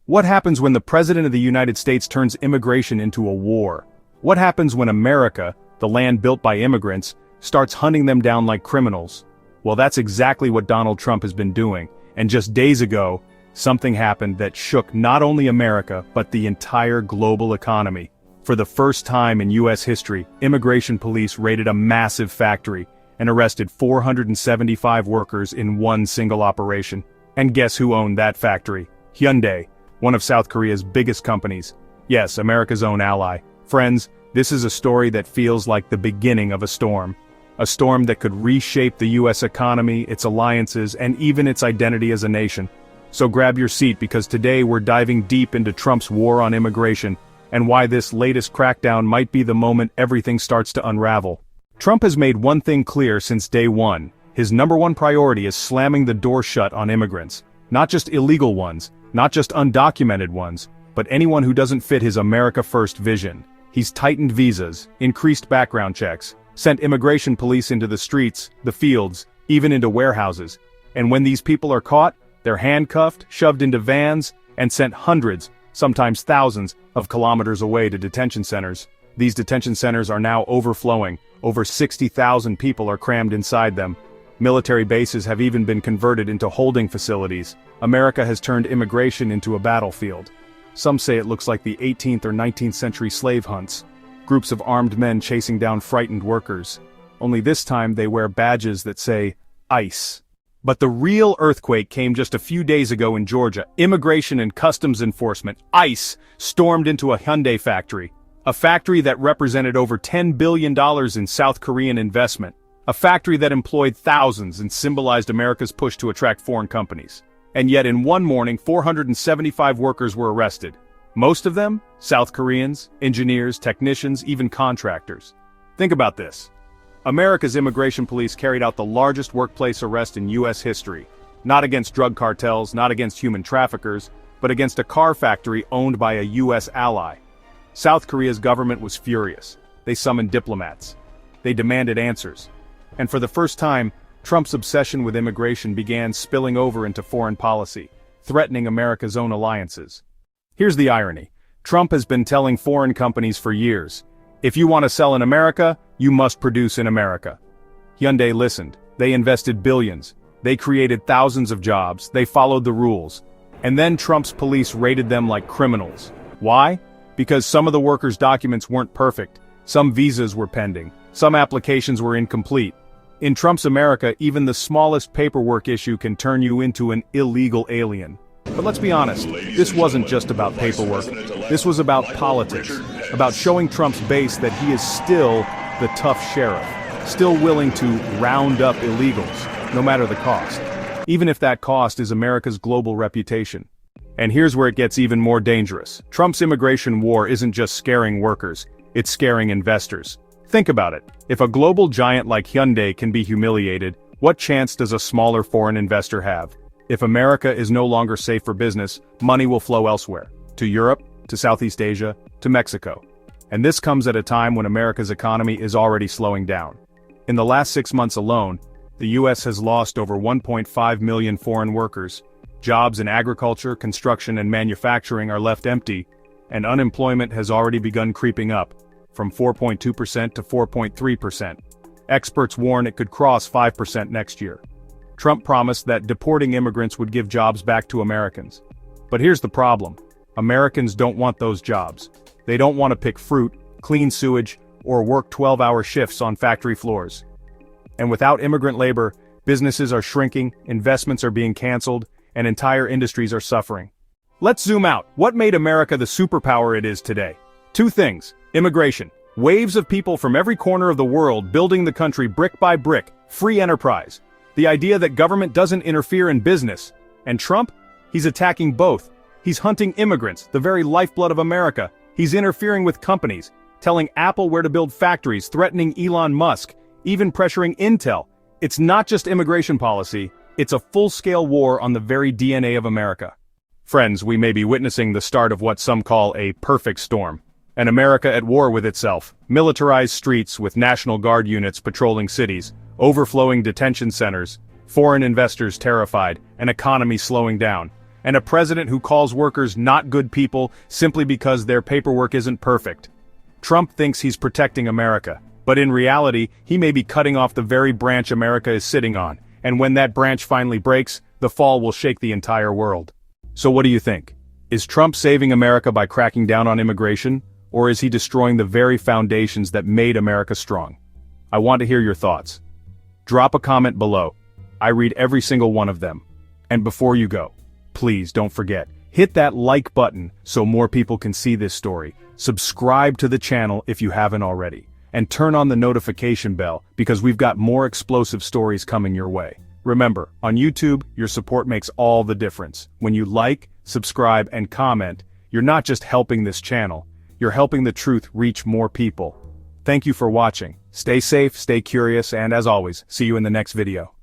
What happens when the President of the United States turns immigration into a war? What happens when America, the land built by immigrants, starts hunting them down like criminals? Well, that's exactly what Donald Trump has been doing, and just days ago, something happened that shook not only America, but the entire global economy. For the first time in U.S. history, immigration police raided a massive factory and arrested 475 workers in one single operation. And guess who owned that factory? Hyundai, one of South Korea's biggest companies. Yes, America's own ally. Friends, this is a story that feels like the beginning of a storm. A storm that could reshape the U.S. economy, its alliances, and even its identity as a nation. So grab your seat because today we're diving deep into Trump's war on immigration, and why this latest crackdown might be the moment everything starts to unravel. Trump has made one thing clear since day one. His number one priority is slamming the door shut on immigrants. Not just illegal ones, not just undocumented ones, but anyone who doesn't fit his America First vision. He's tightened visas, increased background checks, sent immigration police into the streets, the fields, even into warehouses. And when these people are caught, they're handcuffed, shoved into vans, and sent hundreds, sometimes thousands, of kilometers away to detention centers. These detention centers are now overflowing. Over 60,000 people are crammed inside them. Military bases have even been converted into holding facilities. America has turned immigration into a battlefield. Some say it looks like the 18th or 19th century slave hunts. Groups of armed men chasing down frightened workers. Only this time they wear badges that say, ICE. But the real earthquake came just a few days ago in Georgia. Immigration and Customs Enforcement, ICE, stormed into a Hyundai factory. A factory that represented over $10 billion in South Korean investment. A factory that employed thousands and symbolized America's push to attract foreign companies. And yet in one morning, 475 workers were arrested. Most of them, South Koreans, engineers, technicians, even contractors. Think about this. America's immigration police carried out the largest workplace arrest in U.S. history. Not against drug cartels, not against human traffickers, but against a car factory owned by a U.S. ally. South Korea's government was furious. They summoned diplomats. They demanded answers. And for the first time, Trump's obsession with immigration began spilling over into foreign policy, threatening America's own alliances. Here's the irony. Trump has been telling foreign companies for years, if you want to sell in America, you must produce in America. Hyundai listened. They invested billions. They created thousands of jobs. They followed the rules. And then Trump's police raided them like criminals. Why? Because some of the workers' documents weren't perfect. Some visas were pending. Some applications were incomplete. In Trump's America, even the smallest paperwork issue can turn you into an illegal alien. But let's be honest, this wasn't just about paperwork. This was about politics, about showing Trump's base that he is still the tough sheriff, still willing to round up illegals, no matter the cost, even if that cost is America's global reputation. And here's where it gets even more dangerous. Trump's immigration war isn't just scaring workers, it's scaring investors. Think about it. If a global giant like Hyundai can be humiliated, what chance does a smaller foreign investor have? If America is no longer safe for business, money will flow elsewhere, to Europe, to Southeast Asia, to Mexico. And this comes at a time when America's economy is already slowing down. In the last 6 months alone, the U.S. has lost over 1.5 million foreign workers. Jobs in agriculture, construction, and manufacturing are left empty, and unemployment has already begun creeping up, from 4.2% to 4.3%. Experts warn it could cross 5% next year. Trump promised that deporting immigrants would give jobs back to Americans. But here's the problem. Americans don't want those jobs. They don't want to pick fruit, clean sewage, or work 12-hour shifts on factory floors. And without immigrant labor, businesses are shrinking, investments are being canceled, and entire industries are suffering. Let's zoom out. What made America the superpower it is today? Two things. Immigration. Waves of people from every corner of the world building the country brick by brick. Free enterprise. The idea that government doesn't interfere in business. And Trump? He's attacking both. He's hunting immigrants, the very lifeblood of America. He's interfering with companies, telling Apple where to build factories, threatening Elon Musk, even pressuring Intel. It's not just immigration policy, it's a full-scale war on the very DNA of America. Friends, we may be witnessing the start of what some call a perfect storm. An America at war with itself, militarized streets with National Guard units patrolling cities, overflowing detention centers, foreign investors terrified, an economy slowing down. and a president who calls workers not good people simply because their paperwork isn't perfect. Trump thinks he's protecting America, but in reality, he may be cutting off the very branch America is sitting on, and when that branch finally breaks, the fall will shake the entire world. So what do you think? Is Trump saving America by cracking down on immigration, or is he destroying the very foundations that made America strong? I want to hear your thoughts. Drop a comment below. I read every single one of them. And before you go, please don't forget, hit that like button so more people can see this story. Subscribe to the channel if you haven't already. And turn on the notification bell because we've got more explosive stories coming your way. Remember, on YouTube, your support makes all the difference. When you like, subscribe, and comment, you're not just helping this channel, you're helping the truth reach more people. Thank you for watching. Stay safe, stay curious, and as always, see you in the next video.